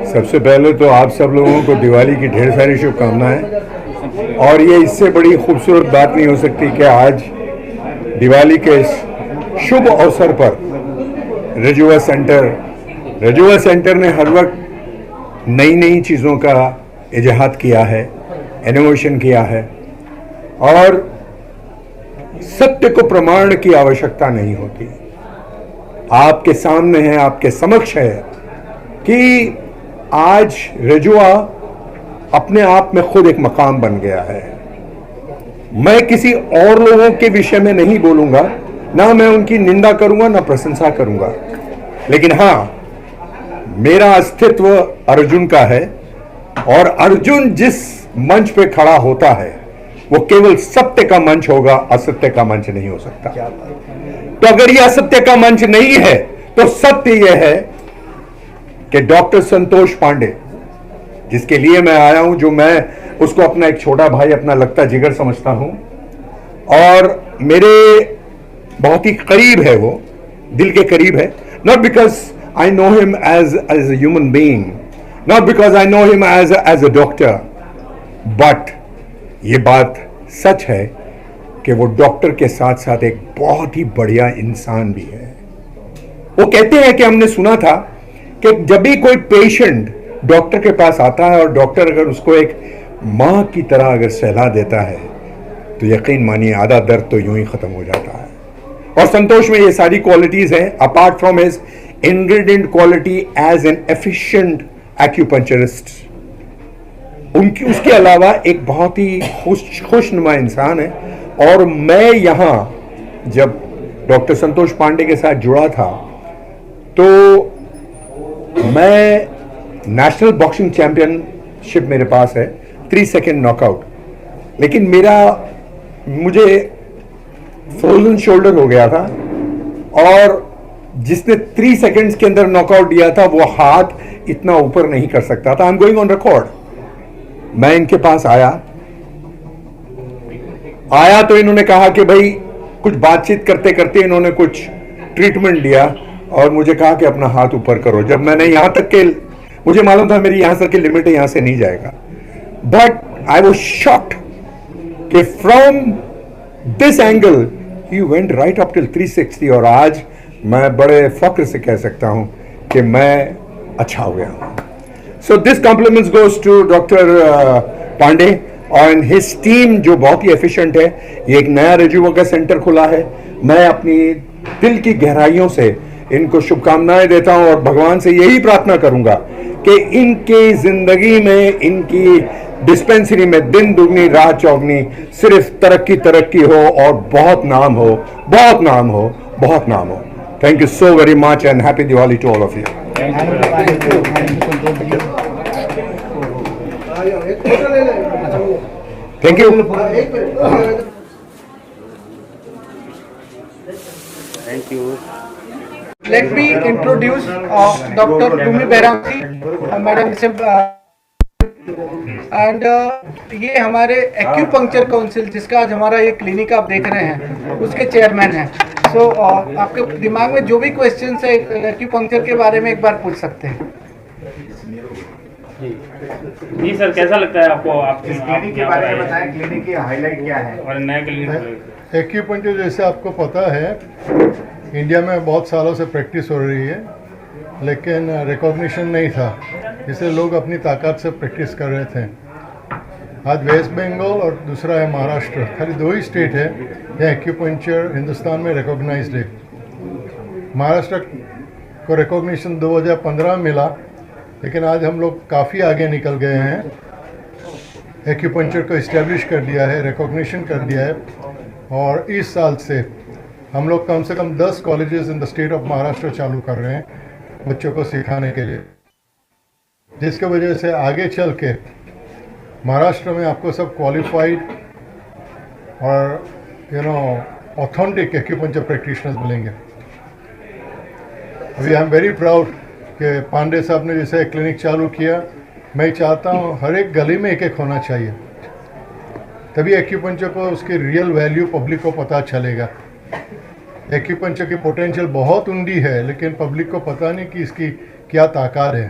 सबसे पहले तो आप सब लोगों को दिवाली की ढेर सारी शुभकामनाएं। और ये इससे बड़ी खूबसूरत बात नहीं हो सकती कि आज दिवाली के इस शुभ अवसर पर रजुआ सेंटर ने हर वक्त नई नई चीज़ों का इजाहाद किया है, इनोवेशन किया है, और सत्य को प्रमाण की आवश्यकता नहीं होती। आपके सामने है, आपके समक्ष है कि आज रजुआ अपने आप में खुद एक मकाम बन गया है। मैं किसी और लोगों के विषय में नहीं बोलूंगा, ना मैं उनकी निंदा करूंगा ना प्रशंसा करूंगा, लेकिन हां, मेरा अस्तित्व अर्जुन का है और अर्जुन जिस मंच पे खड़ा होता है वो केवल सत्य का मंच होगा, असत्य का मंच नहीं हो सकता। तो अगर यह असत्य का मंच नहीं है तो सत्य यह है कि डॉक्टर संतोष पांडे, जिसके लिए मैं आया हूं, जो मैं उसको अपना एक छोटा भाई, अपना लगता जिगर समझता हूं और मेरे बहुत ही करीब है, वो दिल के करीब है। Not because I know him as a human being, not because I know him as a doctor, but ये बात सच है कि वो डॉक्टर के साथ साथ एक बहुत ही बढ़िया इंसान भी है। वो कहते हैं कि हमने सुना था कि जब भी कोई पेशेंट डॉक्टर के पास आता है और डॉक्टर अगर उसको एक मां की तरह अगर सलाह देता है तो यकीन मानिए आधा दर्द तो यूं ही खत्म हो जाता है। और संतोष में ये सारी क्वालिटीज हैं, apart from his ingredient quality as an efficient acupuncturist. उनकी उसके अलावा एक बहुत ही खुशनुमा इंसान है। और मैं यहां जब डॉक्टर संतोष पांडे के साथ जुड़ा था तो मैं नेशनल बॉक्सिंग चैंपियनशिप मेरे पास है, 3 सेकंड नॉकआउट, लेकिन मुझे फ्रोजन शोल्डर हो गया था और जिसने 3 सेकंड्स के अंदर नॉकआउट दिया था वो हाथ इतना ऊपर नहीं कर सकता था। I am going on record. मैं इनके पास आया तो इन्होंने कहा कि भाई, कुछ बातचीत करते करते इन्होंने कुछ ट्रीटमेंट दिया और मुझे कहा कि अपना हाथ ऊपर करो। जब मैंने यहां तक के, मुझे मालूम था मेरी यहां तक की लिमिट है, यहां से नहीं जाएगा, बट आई वाज शॉक्ड कि from this angle he went right up till 360। और आज मैं बड़े फक्र से कह सकता हूं कि मैं अच्छा हो गया हूं। So this compliments goes to doctor Pandey और हिज टीम जो बहुत ही एफिशिएंट है। ये एक नया रजुआ का सेंटर खुला है। मैं अपनी दिल की गहराइयों से इनको शुभकामनाएं देता हूं और भगवान से यही प्रार्थना करूंगा कि इनकी जिंदगी में, इनकी डिस्पेंसरी में दिन दुगनी रात चौगनी सिर्फ तरक्की हो और बहुत नाम हो, बहुत नाम हो, बहुत नाम हो। Thank you so very much and happy Diwali to all of you. Thank you. Thank you. Let me introduce Dr. Bhumi Behramji, Madam and ये हमारे एक्यूपंक्चर काउंसिल, जिसका आज हमारा ये क्लिनिक आप देख रहे हैं, उसके चेयरमैन हैं। सो आपके दिमाग में जो भी क्वेश्चंस है एक्यूपंक्चर के बारे में एक बार पूछ सकते हैं। जी सर, कैसा लगता है आपको? आप इस क्लिनिक के बारे में बताएं, क्लिनिक की हाईलाइट क्या है और नया क्लिनिक? एक्यूपंक्चर जैसे आपको पता है इंडिया में बहुत सालों से प्रैक्टिस हो रही है, लेकिन रिकॉग्निशन नहीं था, इसलिए लोग अपनी ताकत से प्रैक्टिस कर रहे थे। आज वेस्ट बंगाल और दूसरा है महाराष्ट्र, खाली 2 ही स्टेट है जहाँ एक्यूपंक्चर हिंदुस्तान में रिकॉग्नाइज्ड है। महाराष्ट्र को रिकॉग्निशन 2015 मिला, लेकिन आज हम लोग काफ़ी आगे निकल गए हैं। एक्यूपंक्चर को इस्टेब्लिश कर दिया है, रिकॉग्निशन कर दिया है, और इस साल से हम लोग कम से कम 10 colleges in the state of Maharashtra चालू कर रहे हैं बच्चों को सिखाने के लिए, जिसके वजह से आगे चल के महाराष्ट्र में आपको सब क्वालिफाइड और ऑथेंटिक एक्यूपंक्चर प्रैक्टिशनर्स मिलेंगे। अभी आई एम वेरी प्राउड कि पांडे साहब ने जैसे क्लिनिक चालू किया, मैं चाहता हूँ हर एक गली में एक होना चाहिए, तभी एक्यूपंक्चर को उसकी रियल वैल्यू पब्लिक को पता चलेगा। एक्यूपंक्चर की पोटेंशियल बहुत उंडी है, लेकिन पब्लिक को पता नहीं कि इसकी क्या ताकत है।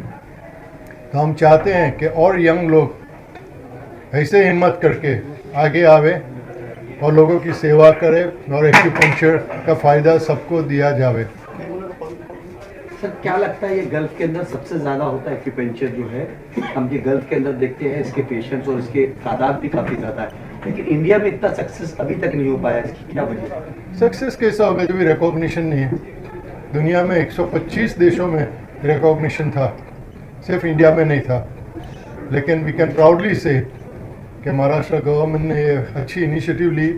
तो हम चाहते हैं कि और यंग लोग ऐसे हिम्मत करके आगे आवे और लोगों की सेवा करें और एक्यूपंक्चर का फ़ायदा सबको दिया जावे। सर क्या लगता है ये गल्फ के अंदर सबसे ज़्यादा होता है एक्यूपेंचर जो है, हम ये गल्फ के अंदर देखते हैं इसके पेशेंट्स और इसके तादाद भी काफ़ी ज़्यादा है, लेकिन इंडिया में इतना सक्सेस अभी तक नहीं हो पाया, इसकी क्या वजह है? सक्सेस कैसा होगा जब भी रिकॉग्निशन नहीं है। दुनिया में 125 देशों में रिकॉग्निशन था, सिर्फ इंडिया में नहीं था। लेकिन वी कैन प्राउडली से कि महाराष्ट्र गवर्नमेंट ने ये अच्छी इनिशिएटिव ली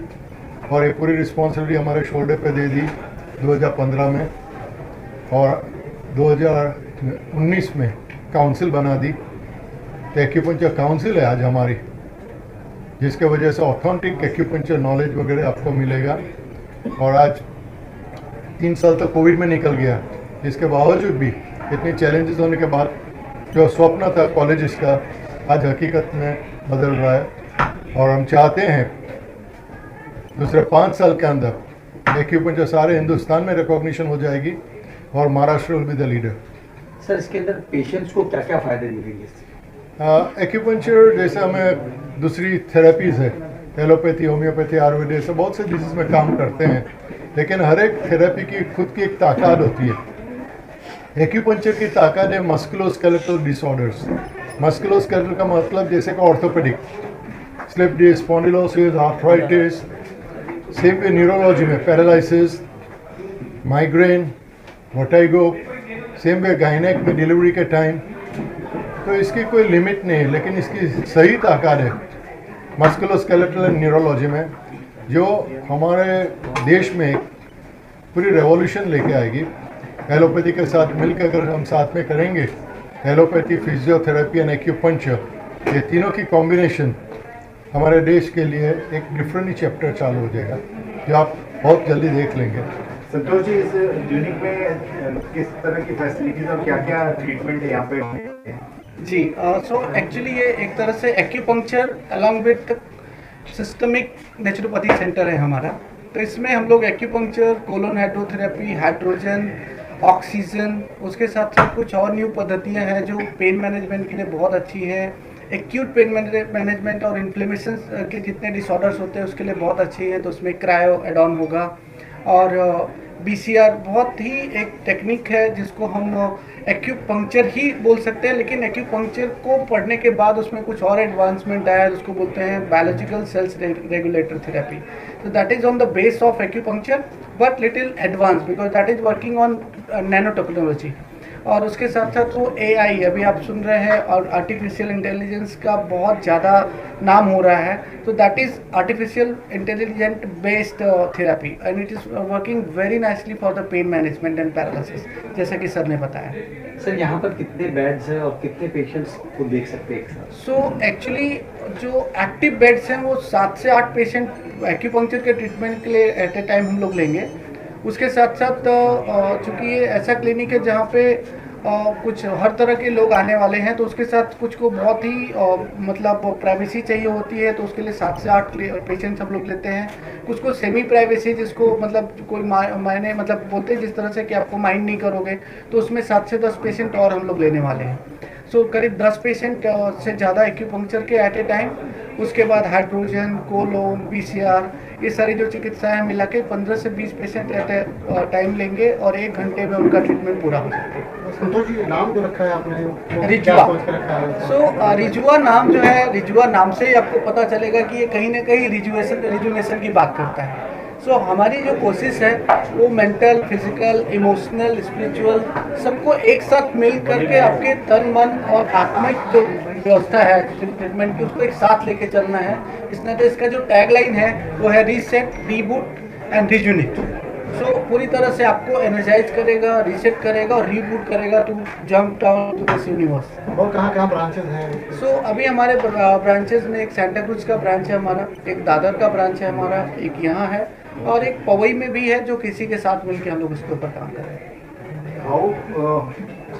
और ये पूरी रिस्पॉन्सिबिलिटी हमारे शोल्डर पे दे दी 2015 में, और 2019 में काउंसिल बना दी। तो एक्यूपंक्चर काउंसिल है आज हमारी, जिसके वजह से ऑथेंटिक एक्यूपंक्चर नॉलेज वगैरह आपको मिलेगा। और आज 3 साल तक कोविड में निकल गया, इसके बावजूद भी इतने चैलेंजेस होने के बाद जो स्वप्न था कॉलेजेस का आज हकीकत में बदल रहा है। और हम चाहते हैं दूसरे 5 साल के अंदर एक्यूपंक्चर सारे हिंदुस्तान में रिकॉग्निशन हो जाएगी और Maharashtra will be the leader. Sir इसके अंदर पेशेंट्स को क्या क्या फ़ायदे मिलेंगे इससे? एक्यूपंक्चर जैसे हमें दूसरी थेरेपीज़ है, एलोपैथी, होम्योपैथी, आयुर्वेद, ऐसे बहुत से डिजीज़ में काम करते हैं, लेकिन हर एक थेरेपी की खुद की एक ताकत होती है। एक्यूपंक्चर की ताकत है मस्कुलोस्केलेटल डिसऑर्डर्स। मस्कुलोस्केलेटल का मतलब जैसे कि orthopaedic, slip disc, spondylosis, arthritis, same way neurology में paralysis, migraine, vertigo, same way gynaec में डिलीवरी के टाइम। तो इसकी कोई लिमिट नहीं है, लेकिन इसकी सही ताकत है मस्कुलोस्केलेटल एंड न्यूरोलॉजी में, जो हमारे देश में पूरी रेवोल्यूशन लेके आएगी। एलोपैथी के साथ मिलकर अगर हम साथ में करेंगे, एलोपैथी, फिजियोथेरेपी एंड एक्यूपंक्चर, ये तीनों की कॉम्बिनेशन हमारे देश के लिए एक डिफरेंट ही चैप्टर चालू हो जाएगा, जो आप बहुत जल्दी देख लेंगे। संतोष जी, इस क्लिनिक में किस तरह की फैसिलिटीज और क्या क्या ट्रीटमेंट है यहाँ पे? जी, सो एक्चुअली ये एक तरह से acupuncture along with systemic naturopathy centre है हमारा। तो इसमें हम लोग acupuncture, colon hydrotherapy, hydrogen, oxygen, उसके साथ साथ कुछ और न्यू पद्धतियाँ हैं जो पेन मैनेजमेंट के लिए बहुत अच्छी है। एक्यूट पेन मैनेजमेंट और इन्फ्लेमेशन के जितने डिसऑर्डर्स होते हैं उसके लिए बहुत अच्छी है। तो उसमें क्रायो एड ऑन होगा। और BCR बहुत ही एक टेक्निक है जिसको हम एक्यूपंक्चर ही बोल सकते हैं, लेकिन एक्यूपंक्चर को पढ़ने के बाद उसमें कुछ और एडवांसमेंट आया है, उसको बोलते हैं बायोलॉजिकल सेल्स रेगुलेटर थेरेपी। तो that is on the base of acupuncture but little advance because that is working on nano technology. और उसके साथ साथ वो AI अभी आप सुन रहे हैं और आर्टिफिशियल इंटेलिजेंस का बहुत ज़्यादा नाम हो रहा है। तो that is artificial intelligent based therapy and it is working very nicely for the pain management and paralysis, जैसा कि सर ने बताया। सर यहाँ पर कितने बेड्स हैं और कितने पेशेंट्स को देख सकते हैं एक साथ? सो एक्चुअली जो एक्टिव बेड्स हैं वो 7 से 8 पेशेंट एक्यूपंक्चर के ट्रीटमेंट के लिए एट ए टाइम हम लोग लेंगे। उसके साथ साथ चूँकि ये ऐसा क्लिनिक है जहाँ पे कुछ हर तरह के लोग आने वाले हैं, तो उसके साथ कुछ को बहुत ही मतलब प्राइवेसी चाहिए होती है, तो उसके लिए 7 से 8 पेशेंट्स हम लोग लेते हैं। कुछ को सेमी प्राइवेसी, जिसको मतलब कोई मायने मतलब बोलते हैं जिस तरह से कि आपको माइंड नहीं करोगे, तो उसमें 7 से 10 पेशेंट और हम लोग लेने वाले हैं। सो करीब 10 पेशेंट से ज़्यादा एक्यूपंक्चर के एट ए टाइम। उसके बाद हाइड्रोजन, कोलोन, BCR, ये सारी जो चिकित्साएं मिला के 15 से 20 पेशेंट एट ए टाइम लेंगे और 1 घंटे में उनका ट्रीटमेंट पूरा हो जाएगा। संतोष जी, नाम जो रखा है आपने, रिजुआ। सो रिजुआ नाम जो है, रिजुआ नाम से ही आपको पता चलेगा कि ये कहीं ना कहीं रिजुनेशन की बात करता है। सो हमारी जो कोशिश है वो मेंटल, फिजिकल, इमोशनल, स्पिरिचुअल सबको एक साथ मिल करके आपके तन, मन और आत्मिक जो व्यवस्था है ट्रीटमेंट की, उसको एक साथ लेके चलना है। इसमें तो इसका जो टैगलाइन है वो है रीसेट, रीबूट एंड रिजुनेट। सो पूरी तरह से आपको एनर्जाइज करेगा, रीसेट करेगा और रीबूट करेगा to jump down to this universe. और कहाँ ब्रांचेस हैं? सो अभी हमारे ब्रांचेस में एक सेंटा क्रूज का ब्रांच है हमारा, एक दादर का ब्रांच है हमारा, एक यहाँ है और एक पवई में भी है, जो किसी के साथ मिलकर हम लोग इसके ऊपर काम कर रहे हैं।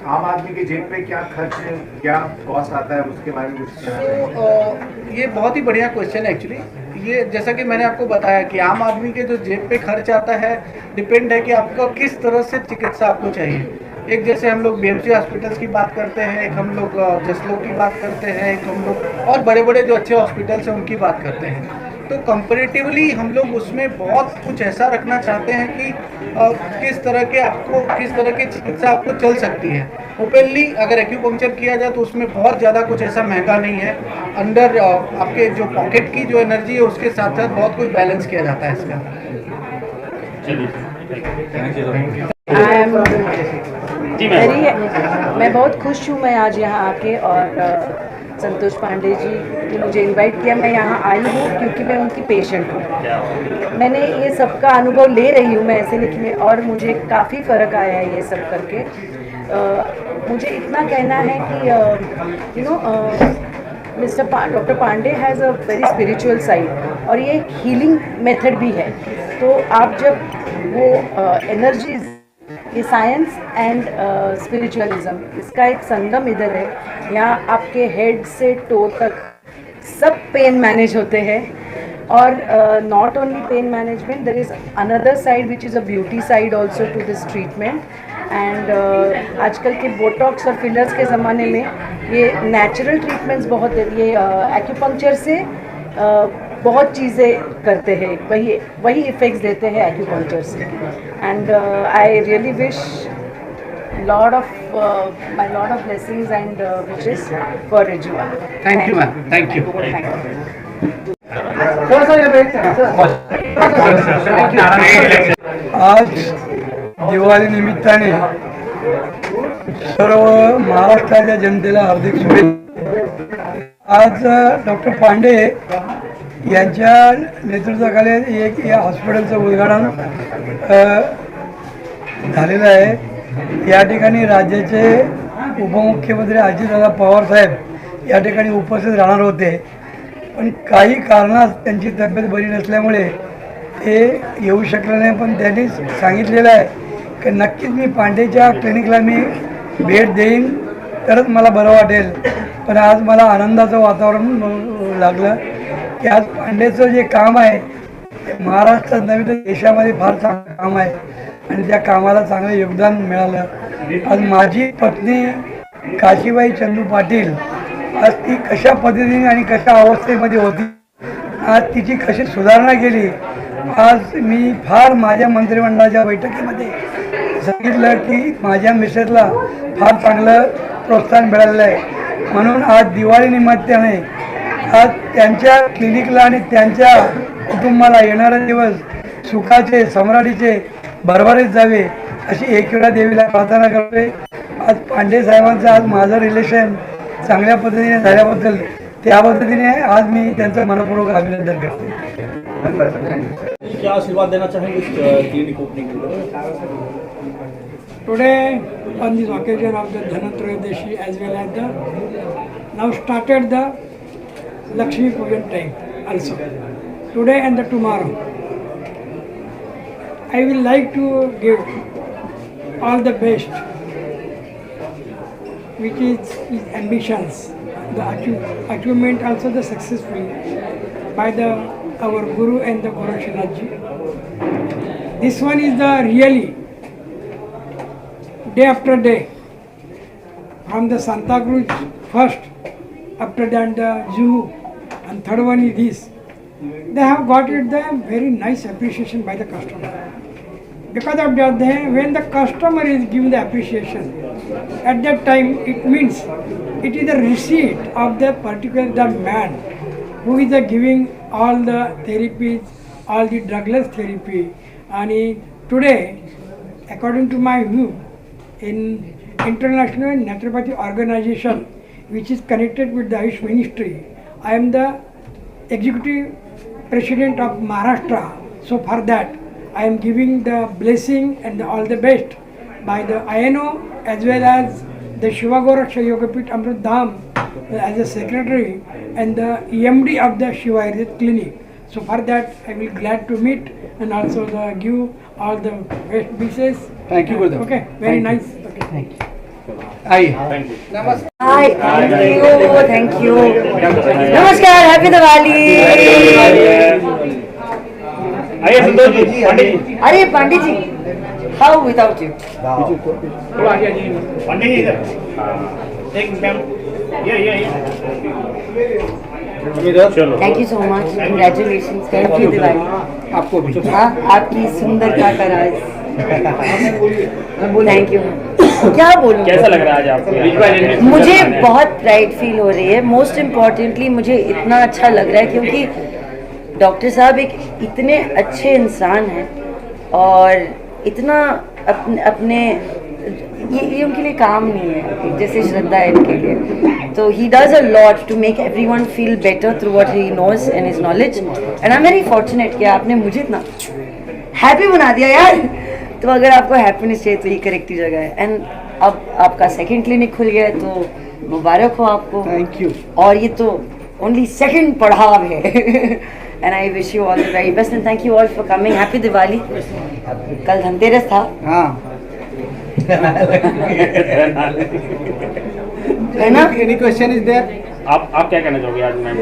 आम आदमी के जेब पे क्या खर्च, क्या कॉस्ट आता है, उसके बारे में कुछ? ये बहुत ही बढ़िया क्वेश्चन है एक्चुअली। ये जैसा कि मैंने आपको बताया कि आम आदमी के जो जेब पे खर्च आता है डिपेंड है कि आपको किस तरह से चिकित्सा आपको चाहिए। एक जैसे हम लोग बीएमसी हॉस्पिटल्स की बात करते हैं, एक हम लोग जसलोक की बात करते हैं, एक हम लोग और बड़े बड़े जो अच्छे हॉस्पिटल्स हैं उनकी बात करते हैं। तो कंपैरेटिवली हम लोग उसमें बहुत कुछ ऐसा रखना चाहते हैं कि किस तरह की चिकित्सा आपको चल सकती है। ओपनली अगर एक्यूपंक्चर किया जाए तो उसमें बहुत ज़्यादा कुछ ऐसा महंगा नहीं है। अंडर आपके जो पॉकेट की जो एनर्जी है उसके साथ साथ बहुत कुछ बैलेंस किया जाता है इसका। मैं बहुत खुश हूँ मैं आज यहाँ आके, और संतोष पांडे जी ने मुझे इनवाइट किया। मैं यहाँ आई हूँ क्योंकि मैं उनकी पेशेंट हूँ। मैंने ये सब का अनुभव ले रही हूँ मैं, ऐसे नहीं कि मैं, और मुझे काफ़ी फ़र्क आया है ये सब करके। मुझे इतना कहना है कि doctor Pandey has a very spiritual side, और ये एक हीलिंग मेथड भी है। तो आप जब वो एनर्जीज, ये साइंस एंड स्पिरिचुअलिज्म, इसका एक संगम इधर है। यहाँ आपके हेड से टो तक सब पेन मैनेज होते हैं, और not only pain management, there is another side which is a beauty side also to this treatment. And आजकल के बोटॉक्स और फिलर्स के ज़माने में ये नेचुरल ट्रीटमेंट्स बहुत है। ये एक्यूपंक्चर से बहुत चीज़ें करते हैं, वही इफ़ेक्ट्स देते हैं एक्यूपंक्चर से। And I really wish lot of blessings and wishes for Rijua. Thank you, ma'am. Thank you. आज दिवाळी निमित्ताने सर्व महाराष्ट्राच्या जनतेला हार्दिक शुभेच्छा। आज डॉक्टर पांडे यांच्या नेतृत्वाखाली एक या हॉस्पिटलचं उद्घाटन झालेलं आहे। या ठिकाणी राज्याचे उपमुख्यमंत्री अजितदादा पवार साहेब या ठिकाणी उपस्थित राहणार होते, पण काही कारणास त्यांची तब्येत बरी नसल्यामुळे ते येऊ शकले नाही। पण त्यांनी सांगितलेलं आहे की नक्कीच मी पांडेच्या क्लिनिकला मी भेट देईन तरच मला बरं वाटेल। पण आज मला आनंदाचं वातावरण लागलं की आज पांडेचं जे काम आहे ते महाराष्ट्रात नव्हे तर देशामध्ये फार चांगलं काम आहे, आणि त्या कामाला चांगलं योगदान मिळालं। आज माझी पत्नी काशीबाई चंदू पाटील आज ती कशा पद्धतीने आणि कशा अवस्थेमध्ये होती, आज तिची कशी सुधारणा केली। आज मी फार माझ्या मंत्रिमंडळाच्या बैठकीमध्ये सांगितलं की माझ्या मिसेसला फार चांगलं प्रोत्साहन मिळालेलं आहे। म्हणून आज दिवाळी निमित्ताने आज त्यांच्या क्लिनिकला आणि त्यांच्या कुटुंबाला येणारा दिवस सुखाचे सम्राटीचे भरभरीत जावे अशी एकविरा देवीला प्रार्थना करतोय। आज पांडे साहेबांचं आज माझं रिलेशन चांगल्या पद्धतीने झाल्याबद्दल त्या पद्धतीने आज मी त्यांचं मनपूर्वक अभिनंदन करतो। क्या आशीर्वाद देना चाहेंगे इस क्लिनिक ओपनिंग के लिए? Today, on this occasion of the Dhanatrayodashi as well as the now started the Lakshmi Pujan time also. Today and the tomorrow, I will like to give all the best, which is his ambitions, the achievement also the successful by our Guru and the Gorakshanath ji. This one is the really day after day, from the Santa Cruz first, after that the Juhu, and third one is this. They have got it the very nice appreciation by the customer. Because of that, when the customer is giving the appreciation, at that time it means it is a receipt of the particular man who is giving all the therapies, all the drugless therapy. And today, according to my view, in International Naturopathy Organization, which is connected with the Ayush Ministry, I am the Executive President of Maharashtra. So for that, I am giving the blessing and all the best by the INO as well as the Shiva Goraksha Yogapit Amrit Dham as a secretary and the EMD of the Shiva Ayurvedic Clinic. So for that, I will glad to meet and also give all the best wishes. Thank you, brother. Okay, very nice. Okay. Thank you. आइए। नमस्ते। Hi, thank you. नमस्कार, happy Diwali. आइए संतोष जी, पंडित जी। अरे पंडित जी, How without you? थोड़ा आगे आइए पंडित जी इधर एक मैम ये चलो Thank you so much. Congratulations. Thank you Diwali. आपको भी हाँ, आपकी सुंदरता का राज. Thank you. क्या बोलूँ? कैसा लग रहा है आज आपको? मुझे बहुत प्राइड फील हो रही है. मोस्ट इम्पॉर्टेंटली मुझे इतना अच्छा लग रहा है क्योंकि डॉक्टर साहब एक इतने अच्छे इंसान हैं और इतना अपने ये उनके लिए काम नहीं है, जैसे श्रद्धा है इनके लिए. तो he does a lot to make everyone feel better through what he knows and his knowledge. And I am very fortunate कि आपने मुझे इतना हैप्पी बना दिया यार. तो अगर आपको हैप्पीनेस चाहिए तो ये करेक्ट ही जगह है. एंड अब आपका सेकंड क्लिनिक खुल गया है तो मुबारक हो आपको. Thank you. और ये तो ओनली सेकंड पड़ाव है. And I wish you all the very best and thank you all for coming. Happy Diwali. कल धनतेरस था. हाँ है ना? Any question is there? आप क्या कहना चाहोगे आज मैम?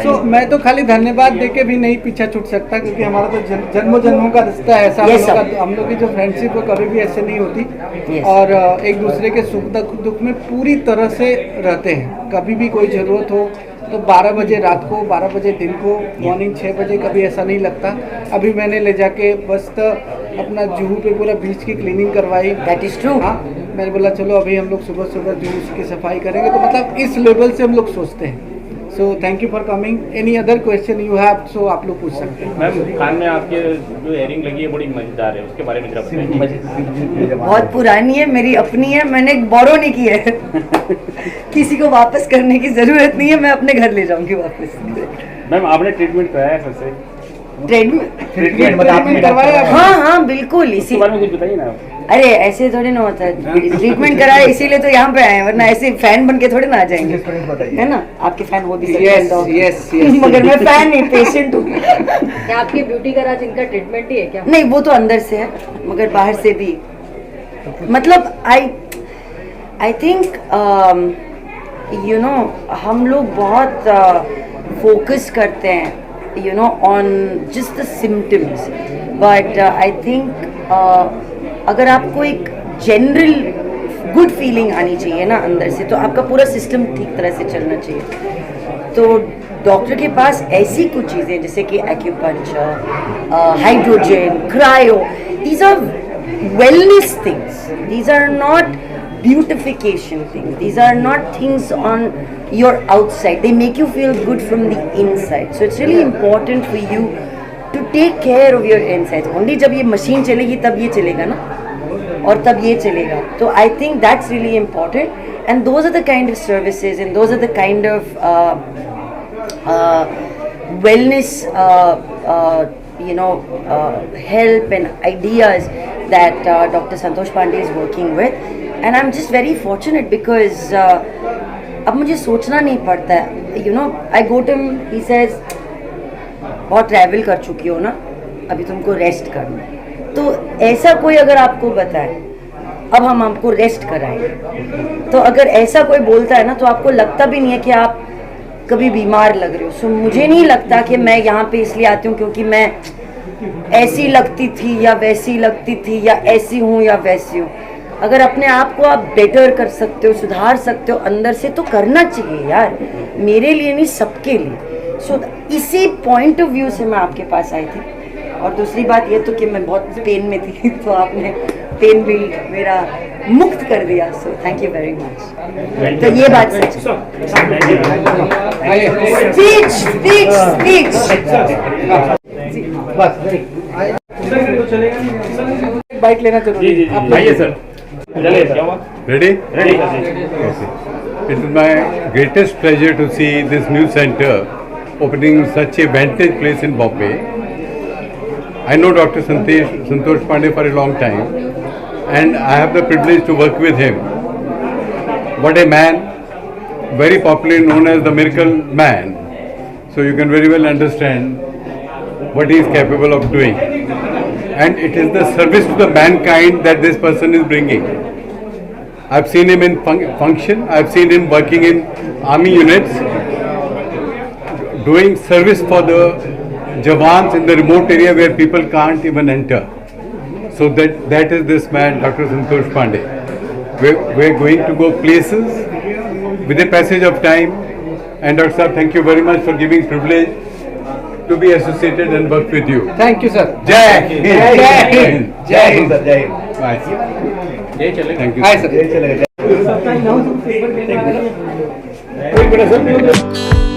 सो मैं तो खाली धन्यवाद देके भी नहीं पीछा छूट सकता क्योंकि हमारा तो जन्मों जन्मों का रिश्ता है ऐसा. Yes, हम लोग की जो फ्रेंडशिप वो कभी भी ऐसे नहीं होती. Yes. और एक दूसरे के सुख दुख में पूरी तरह से रहते हैं. कभी भी कोई ज़रूरत हो तो 12 बजे रात को, 12 बजे दिन को, मॉर्निंग 6 बजे कभी ऐसा नहीं लगता. अभी मैंने ले जाके बस अपना जुहू पे पूरा बीच की क्लीनिंग करवाई. That is true. हाँ, मैंने बोला चलो अभी हम लोग सुबह सुबह जुहू की सफाई करेंगे. तो मतलब इस लेवल से हम लोग सोचते हैं. So thank you for coming. Any other question you have so आप लोग पूछ सकते हैं. मैम कान में आपके जो इयरिंग लगी है बड़ी मजेदार है, उसके बारे में जरा बताइए. बहुत पुरानी है, मेरी अपनी है, मैंने बोरो नहीं की है. किसी को वापस करने की जरूरत नहीं है, मैं अपने घर ले जाऊंगी वापस. मैम आपने ट्रीटमेंट कराया है सर से? ट्रीटमेंट करवाया? हाँ बिल्कुल. इसी बारे में कुछ बताइए ना. अरे ऐसे थोड़ी ना होता है. ट्रीटमेंट कराया इसीलिए तो यहाँ पे आए हैं, वरना ऐसे फैन बन के थोड़ी ना आ जाएंगे, है ना? आपके फैन हो भी सकते हैं. यस मगर मैं फैन नहीं, पेशेंट हूँ. क्या आपके ब्यूटी का राज इनका ट्रीटमेंट ही है क्या? नहीं, वो तो अंदर से है मगर बाहर से भी. मतलब आई थिंक यू नो हम लोग बहुत फोकस करते हैं you know on just the symptoms, but I think अगर आपको एक जनरल गुड फीलिंग आनी चाहिए ना अंदर से, तो आपका पूरा सिस्टम ठीक तरह से चलना चाहिए. तो डॉक्टर के पास ऐसी कुछ चीज़ें जैसे कि acupuncture, hydrogen, cryo, these are wellness things. These are not beautification things. These are not things on your outside. They make you feel good from the inside. So it's really important for you to take care of your insides. Only जब ये machine चलेगी तब ये चलेगा ना, और तब ये चलेगा. तो I think that's really important. And those are the kind of services and those are the kind of wellness help and ideas that Dr. Santosh Pandey is working with. And I'm just very fortunate because अब मुझे सोचना नहीं पड़ता है. I go to him, he says बहुत travel कर चुकी हो ना, अभी तुमको रेस्ट करना है. तो ऐसा कोई अगर आपको बताए अब हम आपको रेस्ट कराएंगे, तो अगर ऐसा कोई बोलता है ना तो आपको लगता भी नहीं है कि आप कभी बीमार लग रहे हो. सो मुझे नहीं लगता कि मैं यहाँ पे इसलिए आती हूँ क्योंकि मैं ऐसी लगती थी या वैसी लगती थी या ऐसी हूँ या वैसी हूँ. अगर अपने आप को आप बेटर कर सकते हो, सुधार सकते हो अंदर से, तो करना चाहिए यार. मेरे लिए नहीं, सबके लिए. सो इसी पॉइंट ऑफ व्यू से मैं आपके पास आई थी. और दूसरी बात ये तो कि मैं बहुत पेन में थी तो आपने पेन भी मेरा मुक्त कर दिया. So thank you very much. तो ये बात सच स्पीच बाइक लेना जरूरी है. आप आइए सर. चलिए sir. Ready? Ready sir. Okay. It is my greatest pleasure to see this new center opening such a vantage place in Bombay. I know Dr. Santosh Pandey for a long time, and I have the privilege to work with him. What a man, very popularly known as the Miracle Man. So you can very well understand what he is capable of doing. And it is the service to the mankind that this person is bringing. I've seen him in function, I've seen him working in army units, doing service for the Jawans in the remote area where people can't even enter. So that is this man, Dr. Santosh Pandey. We're going to go places with the passage of time. And Dr. Saab, thank you very much for giving privilege to be associated and work with you. Thank you sir Jai Hind. जय हिंद जय हिंद जय Hind Bye. जय चलेगा Thank you. Hi sir जय चलेगा कोई बड़ा sir